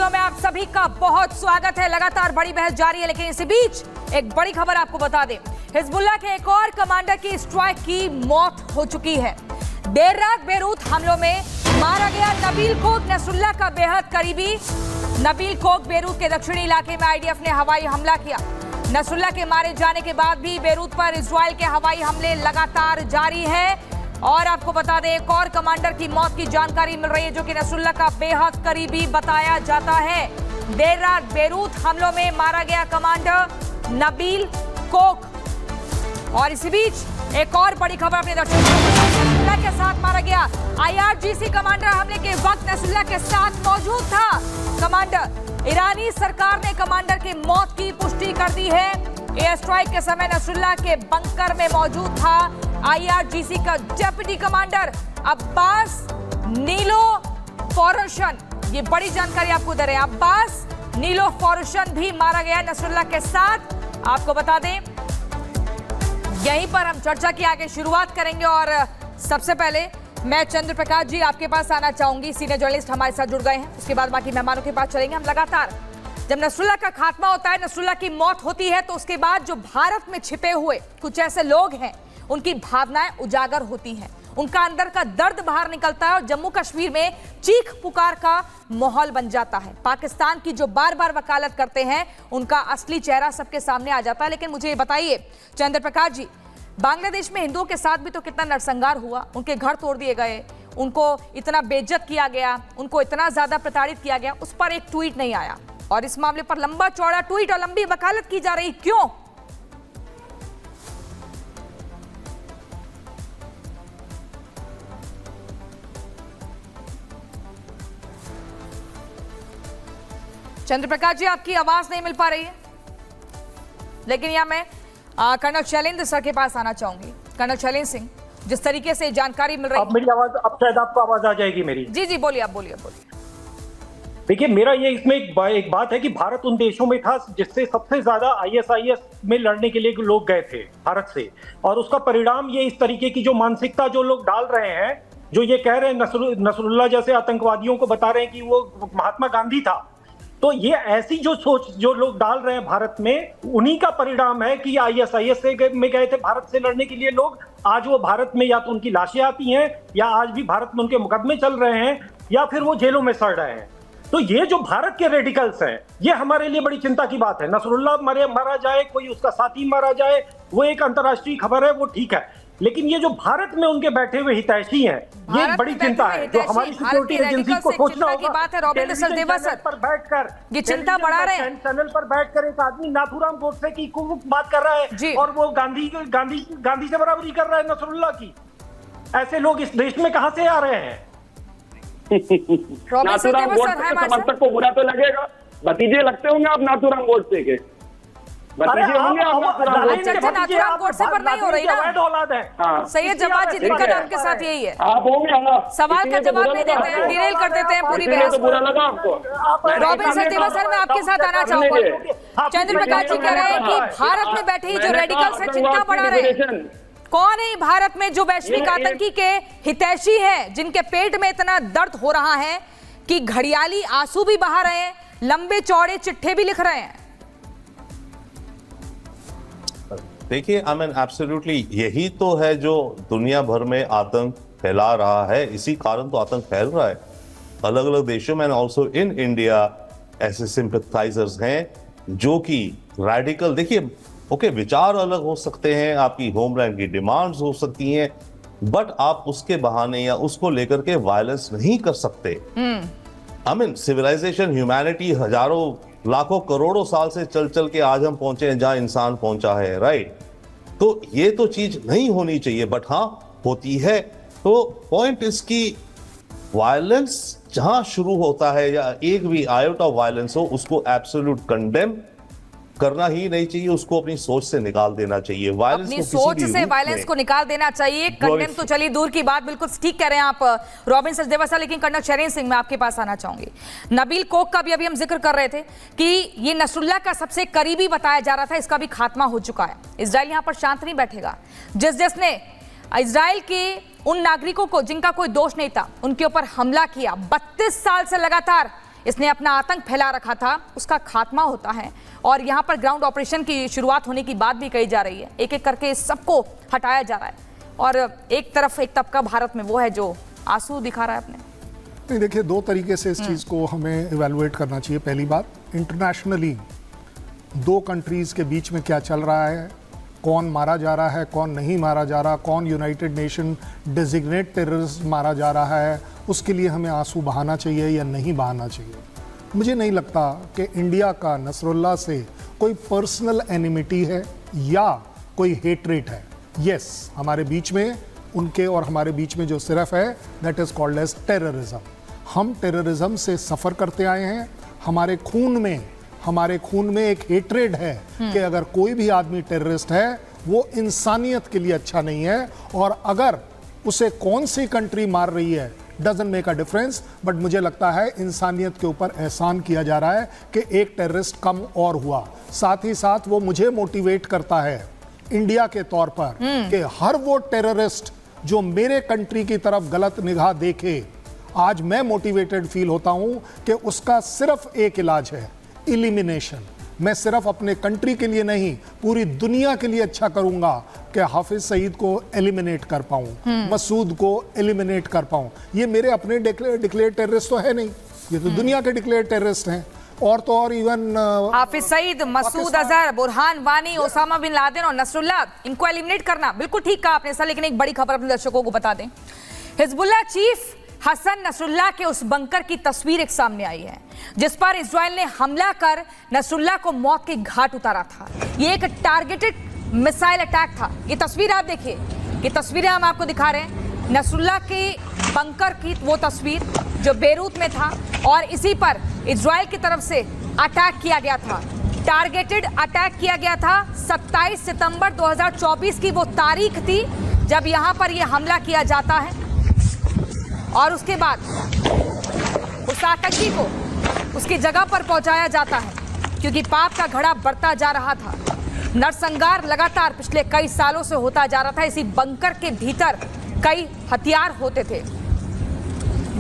Video में आप सभी का बहुत स्वागत है। लगातार बड़ी बहस जारी है, लेकिन इसी बीच एक बड़ी खबर आपको बता दें। हिजबुल्लाह के एक और कमांडर की स्ट्राइक की मौत हो चुकी है। देर रात बेरूत हमलों में मारा गया नबील कोक, नसरुल्लाह का बेहद करीबी। नबील कोक बेरूत के दक्षिणी इलाके में आईडीएफ ने हवाई हमला किया। नसरुल्लाह के मारे जाने के बाद भी बेरूत पर इजराइल के हवाई हमले लगातार जारी है। और आपको बता दें, एक और कमांडर की मौत की जानकारी मिल रही है, जो कि नसरुल्लाह का बेहद करीबी बताया जाता है। देर रात बेरूत हमलों में मारा गया कमांडर नबील कोक। और इसी बीच एक और बड़ी खबर अपने नसरुल्लाह के साथ मारा गया। IRGC कमांडर हमले के वक्त नसरुल्लाह के साथ मौजूद था। कमांडर ईरानी सरकार ने कमांडर की मौत की पुष्टि कर दी है। एयर स्ट्राइक के समय नसरुल्लाह के बंकर में मौजूद था IRGC का डेप्यूटी कमांडर अब्बास नीलो फॉरशन। ये बड़ी जानकारी आपको दे रहे हैं। अब्बास नीलो फॉरशन भी मारा गया नसरुल्लाह के साथ। आपको बता दें, यहीं पर हम चर्चा की आगे शुरुआत करेंगे। और सबसे पहले मैं चंद्र प्रकाश जी आपके पास आना चाहूंगी। सीनियर जर्नलिस्ट हमारे साथ जुड़ गए हैं। उसके बाद बाकी मेहमानों के पास चलेंगे। हम लगातार जब नसरुल्लाह का खात्मा होता है, नसरुल्लाह की मौत होती है, तो उसके बाद जो भारत में छिपे हुए कुछ ऐसे लोग हैं, उनकी भावनाएं उजागर होती हैं, उनका अंदर का दर्द बाहर निकलता है और जम्मू कश्मीर में चीख पुकार का माहौल बन जाता है। पाकिस्तान की जो बार बार वकालत करते हैं, उनका असली चेहरा सबके सामने आ जाता है। लेकिन मुझे ये बताइए चंद्र प्रकाश जी, बांग्लादेश में हिंदुओं के साथ भी तो कितना नरसंहार हुआ, उनके घर तोड़ दिए गए, उनको इतना बेइज्जत किया गया, उनको इतना ज्यादा प्रताड़ित किया गया, उस पर एक ट्वीट नहीं आया। और इस मामले पर लंबा चौड़ा ट्वीट और लंबी वकालत की जा रही, क्यों? चंद्र प्रकाश जी, आपकी आवाज नहीं मिल पा रही है, लेकिन यहां मैं कर्नल शैलेंद्र सर के पास आना चाहूंगी। कर्नल शैलेंद्र सिंह, जिस तरीके से जानकारी मिल रही है, मेरी आवाज अब शायद आपको आवाज आ जाएगी मेरी। जी जी बोलिए, आप बोलिए। देखिए, मेरा ये इसमें एक बात है कि भारत उन देशों में था जिससे सबसे ज्यादा ISIS में लड़ने के लिए लोग गए थे भारत से। और उसका परिणाम ये, इस तरीके की जो मानसिकता जो लोग डाल रहे हैं, जो ये कह रहे हैं नसरुल्लाह जैसे आतंकवादियों को बता रहे हैं कि वो महात्मा गांधी था, तो ये ऐसी जो सोच जो लोग डाल रहे हैं भारत में, उन्हीं का परिणाम है कि ISIS में गए थे भारत से लड़ने के लिए लोग। आज वो भारत में या तो उनकी लाशें आती हैं, या आज भी भारत में उनके मुकदमे चल रहे हैं, या फिर वो जेलों में सड़ रहे हैं। तो ये जो भारत के रेडिकल्स हैं, ये हमारे लिए बड़ी चिंता की बात है। नसरुल्लाह मारा जाए, कोई उसका साथी मारा जाए, वो एक अंतर्राष्ट्रीय खबर है, वो ठीक है। लेकिन ये जो भारत में उनके बैठे हुए हितैषी हैं, ये एक बड़ी चिंता है, जो हमारी सिक्योरिटी एजेंसी को सोचना होगा। पर बैठकर ये चिंता बढ़ा रहे हैं। चैनल पर बैठकर एक आदमी नाथूराम गोडसे की बात कर रहा है, और वो गांधी से बराबरी कर रहा है नसरुल्लाह की। ऐसे लोग इस देश में कहां से आ रहे हैं? नाथूराम गोडसे के समर्थक को बुरा तो लगेगा। भतीजे लगते होंगे आप नाथूराम गोडसे के, भतीजे होंगे आप नाथूराम गोडसे पर नहीं हो रही ना। सैयद जवाद जी, दिक्कत आपके साथ यही है, आप होंगे, सवाल का जवाब नहीं देते हैं, डिरेल कर देते हैं पूरी बहस। बुरा लगा आपको? रॉबिन सर, सर मैं आपके साथ आना चाहूंगा। चंद्र प्रकाश जी कह रहे हैं कि भारत में बैठे जो रेडिकल्स हैं, चिंता बढ़ा रहे हैं। कौन है भारत में जो वैश्विक आतंकी के हितैषी हैं, जिनके पेट में इतना दर्द हो रहा है कि घड़ियाली आंसू भी बहा रहे हैं, लंबे चौड़े चिट्ठे भी लिख रहे हैं? देखिए, आई मीन एब्सोल्युटली यही तो है जो दुनिया भर में आतंक फैला रहा है। इसी कारण तो आतंक फैल रहा है अलग अलग देशों में। ऑल्सो इन इंडिया ऐसे सिंपैथाइजर्स हैं जो कि रेडिकल, देखिए ओके, विचार अलग हो सकते हैं, आपकी होमलैंड की डिमांड्स हो सकती हैं, बट आप उसके बहाने या उसको लेकर के वायलेंस नहीं कर सकते। आई मीन सिविलाइजेशन, ह्यूमैनिटी हजारों लाखों करोड़ों साल से चल चल के आज हम पहुंचे हैं जहां इंसान पहुंचा है, राइट? तो ये तो चीज नहीं होनी चाहिए, बट हाँ होती है। तो पॉइंट इसकी, वायलेंस जहां शुरू होता है या एक भी आयोटा ऑफ वायलेंस हो, उसको एब्सोल्यूट कंडेम करना ही नहीं चाहिए, उसको अपनी सोच से निकाल देना चाहिए। अपनी सोच से वायलेंस को निकाल देना चाहिए। कंडेम तो चलिए दूर की बात, बिल्कुल ठीक कह रहे हैं आप रॉबिन सचदेवा। लेकिन कर्नल शैलेंद्र सिंह, मैं आपके पास आना चाहूंगी। नबील कोक का भी अभी हम जिक्र कर रहे थे कि ये नसरुल्लाह का सबसे करीबी बताया जा रहा था, इसका भी खात्मा हो चुका है। इजराइल यहां पर शांत नहीं बैठेगा। जिसने इजराइल के उन नागरिकों को जिनका कोई दोष नहीं था, उनके ऊपर हमला किया, 32 साल से लगातार इसने अपना आतंक फैला रखा था, उसका खात्मा होता है। और यहाँ पर ग्राउंड ऑपरेशन की शुरुआत होने की बात भी कही जा रही है। एक एक करके सबको हटाया जा रहा है और एक तरफ एक तबका भारत में वो है जो आंसू दिखा रहा है अपने। नहीं, देखिए, दो तरीके से इस चीज़ को हमें इवेलुएट करना चाहिए। पहली बात, इंटरनेशनली दो कंट्रीज़ के बीच में क्या चल रहा है, कौन मारा जा रहा है, कौन नहीं मारा जा रहा, कौन यूनाइटेड नेशन डेजिग्नेट टेररिस्ट मारा जा रहा है, उसके लिए हमें आंसू बहाना चाहिए या नहीं बहाना चाहिए। मुझे नहीं लगता कि इंडिया का नसरुल्लाह से कोई पर्सनल एनिमिटी है या कोई हेटरेट है। यस, हमारे बीच में, उनके और हमारे बीच में जो सिर्फ है, that is called as terrorism. हम टेररिज्म से सफ़र करते आए हैं। हमारे खून में एक हेट्रेड है कि अगर कोई भी आदमी टेररिस्ट है वो इंसानियत के लिए अच्छा नहीं है, और अगर उसे कौन सी कंट्री मार रही है doesn't make a difference. But मुझे लगता है इंसानियत के ऊपर एहसान किया जा रहा है कि एक टेररिस्ट कम और हुआ। साथ ही साथ वो मुझे मोटिवेट करता है इंडिया के तौर पर कि हर वो टेररिस्ट जो मेरे कंट्री की तरफ गलत निगाह देखे, आज मैं मोटिवेटेड फील होता हूं कि उसका सिर्फ एक इलाज है, इलिमिनेशन। मैं सिर्फ अपने कंट्री के लिए नहीं, पूरी दुनिया के लिए अच्छा करूंगा कि हाफिज सईद को एलिमिनेट कर पाऊं, मसूद को एलिमिनेट कर पाऊं। ये मेरे अपने डिक्लेयर टेररिस्ट तो है नहीं, ये तो दुनिया के डिक्लेयर टेररिस्ट हैं। और तो और even Hafiz Saeed, Masood Azhar, Burhan Wani, Osama bin Laden और नसरुल्लाह, इनको एलिमिनेट करना बिल्कुल ठीक कहा आपने सर। लेकिन एक बड़ी खबर अपने दर्शकों को बता दें, हिजबुल्लाह चीफ हसन नसरुल्लाह के उस बंकर की तस्वीर एक सामने आई है जिस पर इजराइल ने हमला कर नसरुल्लाह को मौत के घाट उतारा था। ये एक टारगेटेड मिसाइल अटैक था। ये तस्वीर आप देखिए, ये तस्वीरें हम आपको दिखा रहे हैं, नसरुल्लाह के बंकर की वो तस्वीर जो बेरूत में था, और इसी पर इजराइल की तरफ से अटैक किया गया था, टारगेटेड अटैक किया गया था। 27 सितंबर 2024 की वो तारीख थी जब यहां पर यह हमला किया जाता है, और उसके बाद उस आतंकी को उसकी जगह पर पहुंचाया जाता है, क्योंकि पाप का घड़ा बढ़ता जा रहा था। नरसंहार लगातार पिछले कई सालों से होता जा रहा था। इसी बंकर के भीतर कई हथियार होते थे।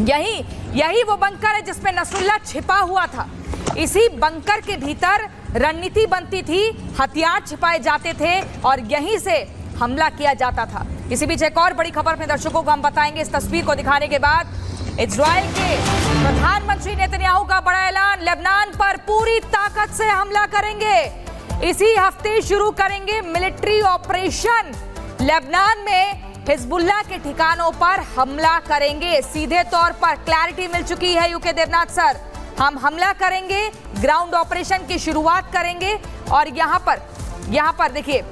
यही वो बंकर है जिसमें नसरुल्लाह छिपा हुआ था। इसी बंकर के भीतर रणनीति बनती थी, हथियार छिपाए जाते थे और यहीं से हमला किया जाता था। इसी बीच एक और बड़ी खबर अपने दर्शकों को हम बताएंगे। इस तस्वीर को दिखाने के बाद इजराइल के प्रधानमंत्री नेतन्याहू का बड़ा ऐलान, लेबनान पर पूरी ताकत से हमला करेंगे। इसी हफ्ते शुरू करेंगे मिलिट्री ऑपरेशन। लेबनान में हिजबुल्लाह के ठिकानों पर हमला करेंगे। सीधे तौर पर क्लैरिटी मिल चुकी है यूके देवनाथ सर, हम हमला करेंगे, ग्राउंड ऑपरेशन की शुरुआत करेंगे। और यहाँ पर देखिए,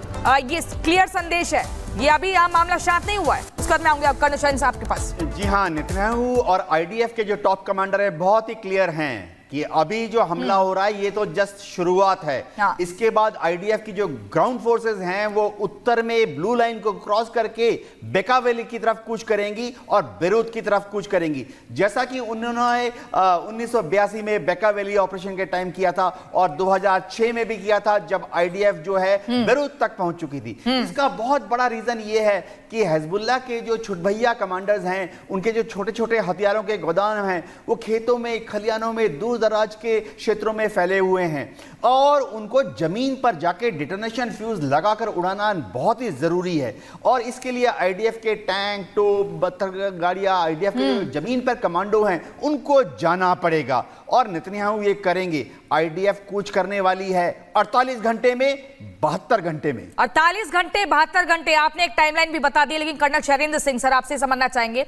ये क्लियर संदेश है। ये अभी यहाँ मामला शांत नहीं हुआ है। उसके बाद मैं आऊंगी कर्नल शहीन साहब के पास। जी हाँ, नेतन्याहू और आईडीएफ के जो टॉप कमांडर है बहुत ही क्लियर हैं कि अभी जो हमला हो रहा है ये तो जस्ट शुरुआत है। हाँ। इसके बाद आईडीएफ की जो ग्राउंड फोर्सेस हैं वो उत्तर में ब्लू लाइन को क्रॉस करके बेका वैली की तरफ कूच करेंगी और बेरूत की तरफ कूच करेंगी, जैसा कि उन्होंने 1982 में बेका वैली ऑपरेशन के टाइम किया था और 2006 में भी किया था जब आईडीएफ जो है बेरूत तक पहुंच चुकी थी। इसका बहुत बड़ा रीजन ये है कि हिजबुल्लाह के जो छुटभैया कमांडर्स हैं, उनके जो छोटे छोटे हथियारों के गोदाम हैं वो खेतों में, खलियानों में, दूर दराज के क्षेत्रों में फैले हुए हैं और उनको जमीन पर जाके डिटोनेशन फ्यूज लगाकर उड़ाना बहुत ही जरूरी है। और इसके लिए आईडीएफ के टैंक, तोप, बत्तर गाड़ियां, आईडीएफ के जो जमीन पर कमांडो हैं उनको जाना पड़ेगा और नेतन्याहू ये करेंगे। आईडीएफ कूच करने वाली है 48 घंटे में, 72 घंटे में। 48 घंटे, 72 घंटे, आपने एक टाइमलाइन भी बता दी। लेकिन कर्नल शैलेंद्र सिंह सर, आपसे समझना चाहेंगे,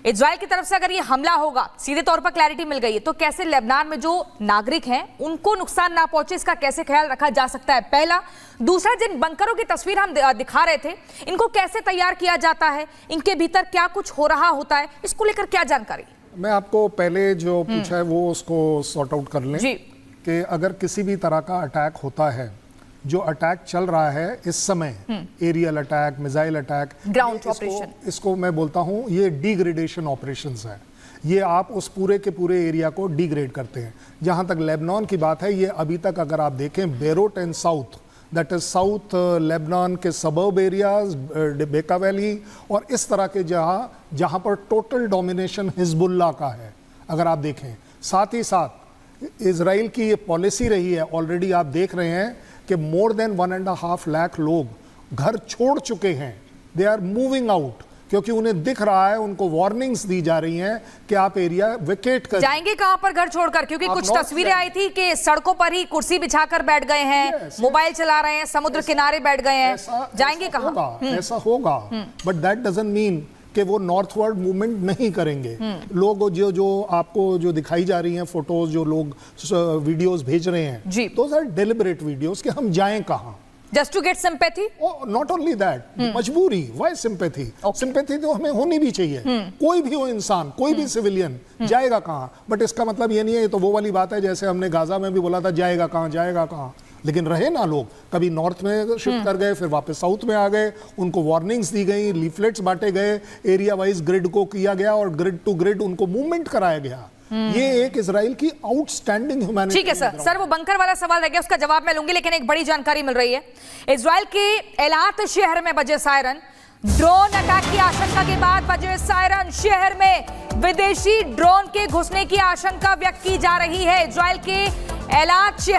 इजराइल की तरफ से अगर ये हमला होगा, सीधे तौर पर क्लैरिटी मिल गई है, तो कैसे लेबनान में जो नागरिक हैं उनको नुकसान ना पहुंचे, इसका कैसे ख्याल रखा जा सकता है? पहला। दूसरा, जिन बंकरों की तस्वीर हम दिखा रहे थे, इनको कैसे तैयार किया जाता है, इनके भीतर क्या कुछ हो रहा होता है, इसको लेकर क्या जानकारी? मैं आपको पहले जो पूछा है वो उसको सॉर्ट आउट कर लें कि अगर किसी भी तरह का अटैक होता है, जो अटैक चल रहा है इस समय, aerial attack, missile attack, ground operation, इसको मैं बोलता हूं ये डिग्रेडेशन ऑपरेशंस है। ये आप उस पूरे के पूरे एरिया को डिग्रेड करते हैं। जहां तक लेबनान की बात है, ये अभी तक अगर आप देखें, Beirut and south, that is south Lebanon के सबर्ब एरियाज, बेका वैली और इस तरह के जहां पर टोटल डोमिनेशन हिजबुल्लाह का है, अगर आप देखें। साथ ही साथ इजराइल की ये पॉलिसी रही है, ऑलरेडी आप देख रहे हैं कि मोर देन 1.5 लाख लोग घर छोड़ चुके हैं, दे आर मूविंग आउट, क्योंकि उन्हें दिख रहा है, उनको वार्निंग्स दी जा रही हैं कि आप एरिया वेकेट कर जाएंगे कहां पर घर छोड़कर, क्योंकि आप कुछ नॉर्थ तस्वीरें से आई थी कि सड़कों पर ही कुर्सी बिछाकर बैठ गए हैं, Yes, मोबाइल चला रहे हैं, समुद्र किनारे बैठ गए हैं, जाएंगे कहां? ऐसा होगा, बट दैट डजंट मीन कि वो नॉर्थवर्ड मूवमेंट नहीं करेंगे। लोग जो आपको जो दिखाई जा रही हैं फोटोज, जो लोग वीडियोस भेज रहे हैं, जी। दोस आर डेलिबरेट वीडियोस कि हम जाएं कहां। Just to get sympathy? Not only that, मजबूरी, व्हाई सिंपैथी? सिंपैथी तो हमें होनी भी चाहिए, कोई भी हो इंसान, कोई भी सिविलियन जाएगा कहां, बट इसका मतलब ये नहीं है, ये तो वो वाली बात है जैसे हमने गाजा में भी बोला था जाएगा कहां, जाएगा कहां, लेकिन रहे ना लोग, कभी नॉर्थ में शिफ्ट कर गए, फिर वापस साउथ में आ गए, उनको वार्निंग्स दी गई, लीफलेट्स बांटे गए, एरिया वाइज ग्रिड को किया गया और ग्रिड टू ग्रिड उनको मूवमेंट कराया गया। ये एक इजराइल की आउटस्टैंडिंग ह्यूमैनिटी। ठीक है सर, वो बंकर वाला सवाल रह गया, उसका जवाब मैं लूंगी, लेकिन एक बड़ी जानकारी मिल रही है। इजराइल के एलात शहर में बजे सायरन, ड्रोन अटैक की आशंका के बाद बजे सायरन, शहर में विदेशी ड्रोन के घुसने की आशंका व्यक्त की जा रही है। इजराइल के एलात शहर